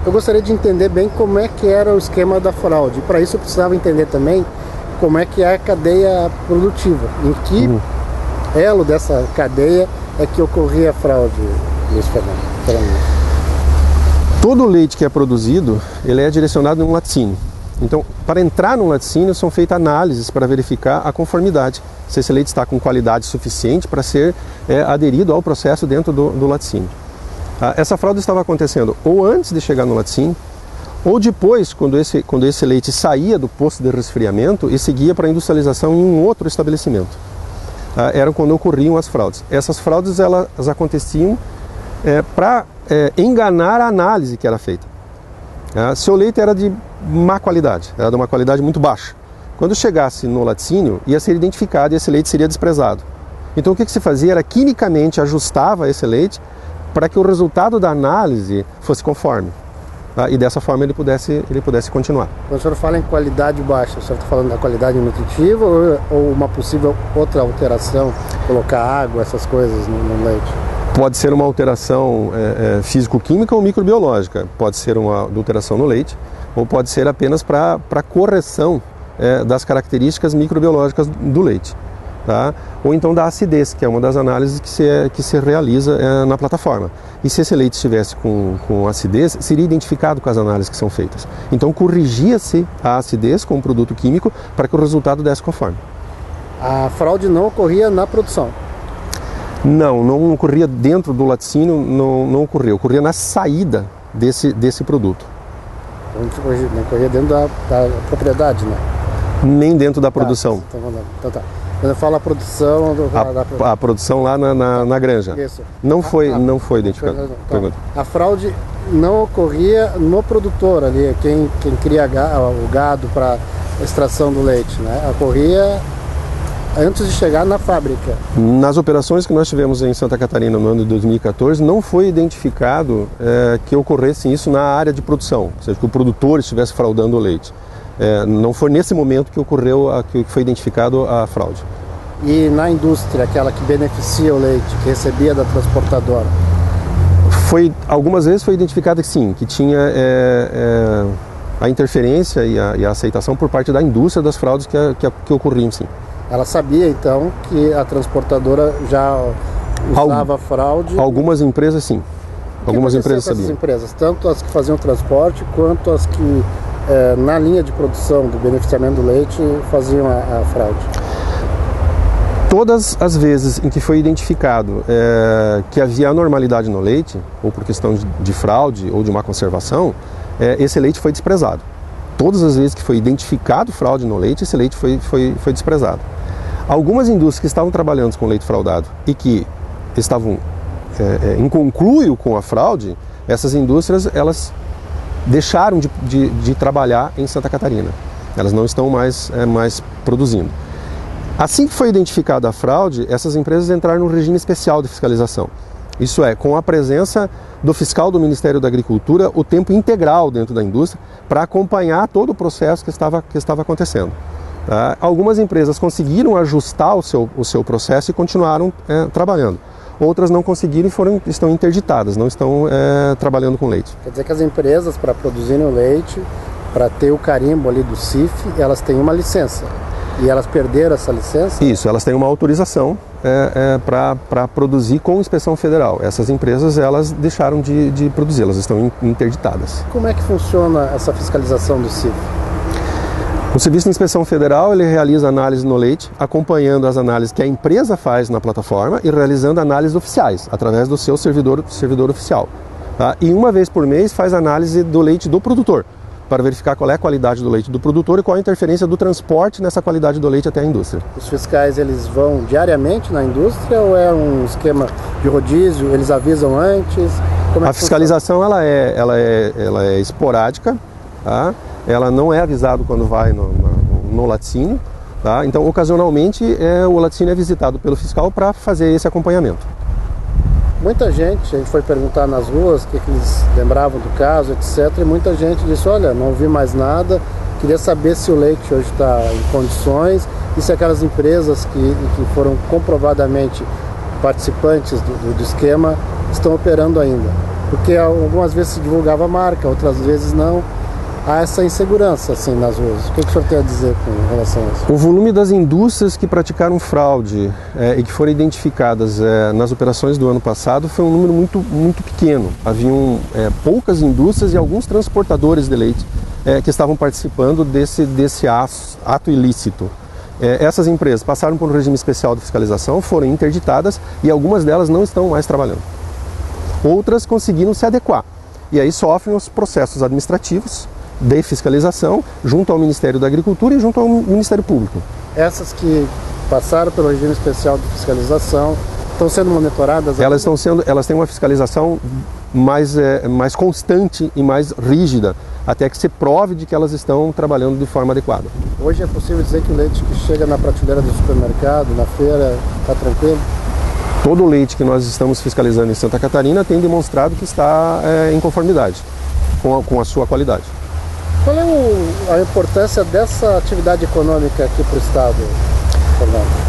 eu gostaria de entender bem como é que era o esquema da fraude. Para isso eu precisava entender também como é que é a cadeia produtiva, em que elo dessa cadeia é que ocorria a fraude, Luiz Fernando. Todo o leite que é produzido, ele é direcionado em um laticínio. Então, para entrar no laticínio, são feitas análises para verificar a conformidade, se esse leite está com qualidade suficiente para ser aderido ao processo dentro do laticínio. Essa fraude estava acontecendo ou antes de chegar no laticínio, ou depois, quando esse leite saía do posto de resfriamento e seguia para a industrialização em um outro estabelecimento. Era quando ocorriam as fraudes. Essas fraudes elas aconteciam para enganar a análise que era feita. Se o leite era de má qualidade, era de uma qualidade muito baixa, quando chegasse no laticínio ia ser identificado e esse leite seria desprezado. Então o que se fazia era quimicamente ajustava esse leite para que o resultado da análise fosse conforme. E dessa forma ele pudesse continuar. Quando o senhor fala em qualidade baixa, o senhor está falando da qualidade nutritiva ou uma possível outra alteração, colocar água, essas coisas no leite? Pode ser uma alteração físico-química ou microbiológica, pode ser uma alteração no leite, ou pode ser apenas para correção das características microbiológicas do leite. Tá? Ou então da acidez, que é uma das análises que se realiza na plataforma. E se esse leite estivesse com acidez, seria identificado com as análises que são feitas. Então corrigia-se a acidez com um produto químico para que o resultado desse conforme. A fraude não ocorria na produção? Não ocorria dentro do laticínio, não ocorria na saída desse produto. Não ocorria dentro da propriedade, né? Nem dentro da produção. Então tá. Quando eu falo a produção... A produção lá na granja. Isso. Não foi identificado. Então, a fraude não ocorria no produtor ali, quem cria o gado para extração do leite, né? Ocorria antes de chegar na fábrica. Nas operações que nós tivemos em Santa Catarina no ano de 2014, não foi identificado que ocorresse isso na área de produção, ou seja, que o produtor estivesse fraudando o leite. Não foi nesse momento que ocorreu, que foi identificado a fraude. E na indústria, aquela que beneficia o leite, que recebia da transportadora? Algumas vezes foi identificado que sim, que tinha a interferência e a aceitação por parte da indústria das fraudes que ocorriam, sim. Ela sabia então que a transportadora já usava fraude? Algumas empresas sim. Algumas empresas sabiam. Essas empresas, tanto as que faziam transporte quanto as que na linha de produção do beneficiamento do leite faziam a fraude? Todas as vezes em que foi identificado que havia anormalidade no leite, ou por questão de fraude ou de má conservação, esse leite foi desprezado. Todas as vezes que foi identificado fraude no leite, esse leite foi desprezado. Algumas indústrias que estavam trabalhando com leite fraudado e que estavam em conluio com a fraude, essas indústrias elas deixaram de trabalhar em Santa Catarina. Elas não estão mais produzindo. Assim que foi identificada a fraude, essas empresas entraram no regime especial de fiscalização. Isso é, com a presença do fiscal do Ministério da Agricultura o tempo integral dentro da indústria para acompanhar todo o processo que estava acontecendo. Tá? Algumas empresas conseguiram ajustar o seu processo e continuaram trabalhando. Outras não conseguiram e estão interditadas, não estão trabalhando com leite. Quer dizer que as empresas, para produzirem o leite, para ter o carimbo ali do CIF, elas têm uma licença. E elas perderam essa licença? Isso, elas têm uma autorização para produzir com inspeção federal. Essas empresas elas deixaram de produzir, elas estão interditadas. Como é que funciona essa fiscalização do CIF? O Serviço de Inspeção Federal ele realiza análise no leite, acompanhando as análises que a empresa faz na plataforma e realizando análises oficiais, através do seu servidor oficial. Tá? E uma vez por mês faz análise do leite do produtor, para verificar qual é a qualidade do leite do produtor e qual a interferência do transporte nessa qualidade do leite até a indústria. Os fiscais eles vão diariamente na indústria ou é um esquema de rodízio? Eles avisam antes? A fiscalização ela é esporádica, tá? Ela não é avisado quando vai no laticínio, tá? Então ocasionalmente o laticínio é visitado pelo fiscal para fazer esse acompanhamento. Muita gente, a gente foi perguntar nas ruas o que eles lembravam do caso, etc. E muita gente disse, olha, não vi mais nada, queria saber se o leite hoje está em condições e se aquelas empresas que foram comprovadamente participantes do esquema estão operando ainda. Porque algumas vezes se divulgava a marca, outras vezes não. Há essa insegurança assim nas ruas. O que o senhor tem a dizer com relação a isso? O volume das indústrias que praticaram fraude e que foram identificadas nas operações do ano passado foi um número muito pequeno. Haviam poucas indústrias e alguns transportadores de leite que estavam participando desse ato ilícito. Essas empresas passaram por um regime especial de fiscalização, foram interditadas e algumas delas não estão mais trabalhando. Outras conseguiram se adequar e aí sofrem os processos administrativos de fiscalização junto ao Ministério da Agricultura e junto ao Ministério Público. Essas que passaram pelo regime especial de fiscalização estão sendo monitoradas? Elas têm uma fiscalização mais constante e mais rígida, até que se prove de que elas estão trabalhando de forma adequada. Hoje é possível dizer que o leite que chega na prateleira do supermercado, na feira, está tranquilo? Todo o leite que nós estamos fiscalizando em Santa Catarina tem demonstrado que está em conformidade com a sua qualidade. Qual é a importância dessa atividade econômica aqui para o Estado, Fernando?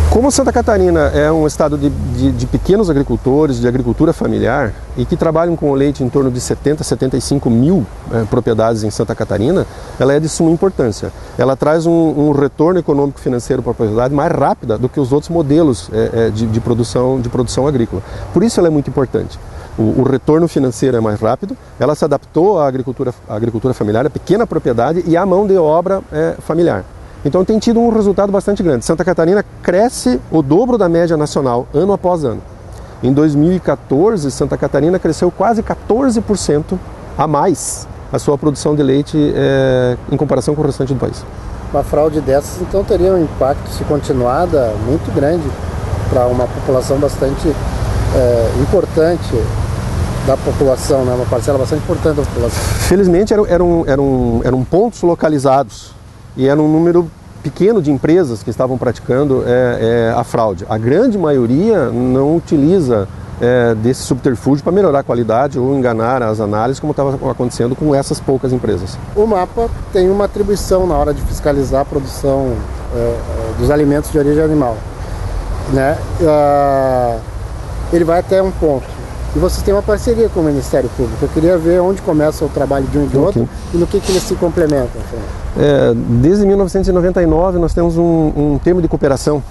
Como Santa Catarina é um estado de pequenos agricultores, de agricultura familiar, e que trabalham com o leite em torno de 70, 75 mil propriedades em Santa Catarina, ela é de suma importância. Ela traz um retorno econômico financeiro para a propriedade mais rápida do que os outros modelos de produção agrícola. Por isso ela é muito importante. O retorno financeiro é mais rápido, ela se adaptou à agricultura familiar, à pequena propriedade e à mão de obra familiar. Então tem tido um resultado bastante grande. Santa Catarina cresce o dobro da média nacional, ano após ano. Em 2014, Santa Catarina cresceu quase 14% a mais a sua produção de leite em comparação com o restante do país. Uma fraude dessas, então, teria um impacto, se continuada, muito grande para uma população bastante importante da população, né? Uma parcela bastante importante da população. Felizmente eram pontos localizados e era um número pequeno de empresas que estavam praticando a fraude. A grande maioria não utiliza desse subterfúgio para melhorar a qualidade ou enganar as análises, como estava acontecendo com essas poucas empresas. O MAPA tem uma atribuição na hora de fiscalizar a produção dos alimentos de origem animal, né? Ele vai até um ponto. E vocês têm uma parceria com o Ministério Público. Eu queria ver onde começa o trabalho de um e do outro e no que eles se complementam. Desde 1999 nós temos um termo de cooperação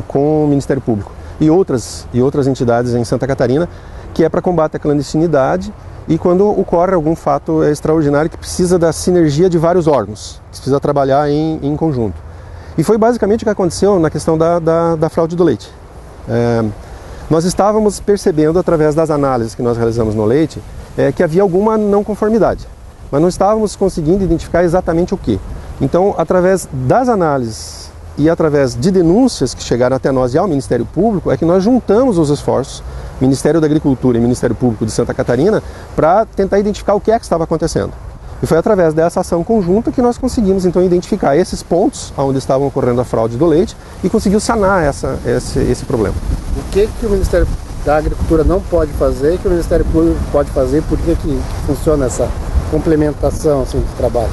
com o Ministério Público e outras entidades em Santa Catarina, que é para combate à clandestinidade e quando ocorre algum fato extraordinário que precisa da sinergia de vários órgãos, que precisa trabalhar em conjunto. E foi basicamente o que aconteceu na questão da fraude do leite. Nós estávamos percebendo, através das análises que nós realizamos no leite, que havia alguma não conformidade, mas não estávamos conseguindo identificar exatamente o que. Então, através das análises e através de denúncias que chegaram até nós e ao Ministério Público, é que nós juntamos os esforços, Ministério da Agricultura e Ministério Público de Santa Catarina, para tentar identificar o que estava acontecendo. E foi através dessa ação conjunta que nós conseguimos, então, identificar esses pontos onde estavam ocorrendo a fraude do leite e conseguiu sanar esse problema. O que o Ministério da Agricultura não pode fazer, que o Ministério Público pode fazer, e por que funciona essa complementação assim, de trabalho?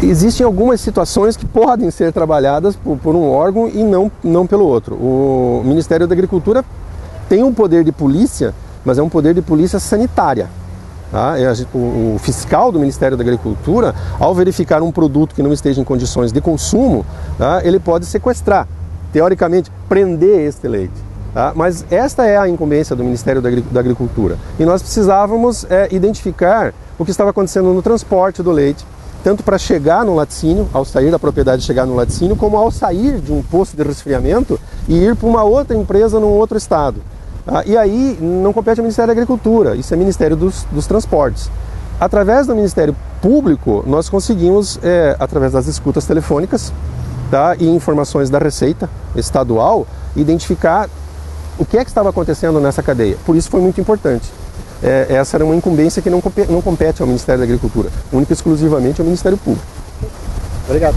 Existem algumas situações que podem ser trabalhadas por um órgão e não pelo outro. O Ministério da Agricultura tem um poder de polícia, mas é um poder de polícia sanitária. Tá? O fiscal do Ministério da Agricultura, ao verificar um produto que não esteja em condições de consumo, tá, ele pode sequestrar, teoricamente, prender este leite. Tá? Mas esta é a incumbência do Ministério da Agricultura. E nós precisávamos identificar o que estava acontecendo no transporte do leite, tanto para chegar no laticínio, ao sair da propriedade e chegar no laticínio, como ao sair de um posto de resfriamento e ir para uma outra empresa num outro estado. E aí não compete ao Ministério da Agricultura, isso é Ministério dos Transportes. Através do Ministério Público, nós conseguimos, através das escutas telefônicas, tá, e informações da Receita Estadual, identificar o que estava acontecendo nessa cadeia. Por isso foi muito importante. Essa era uma incumbência que não compete ao Ministério da Agricultura, única e exclusivamente ao Ministério Público. Obrigado.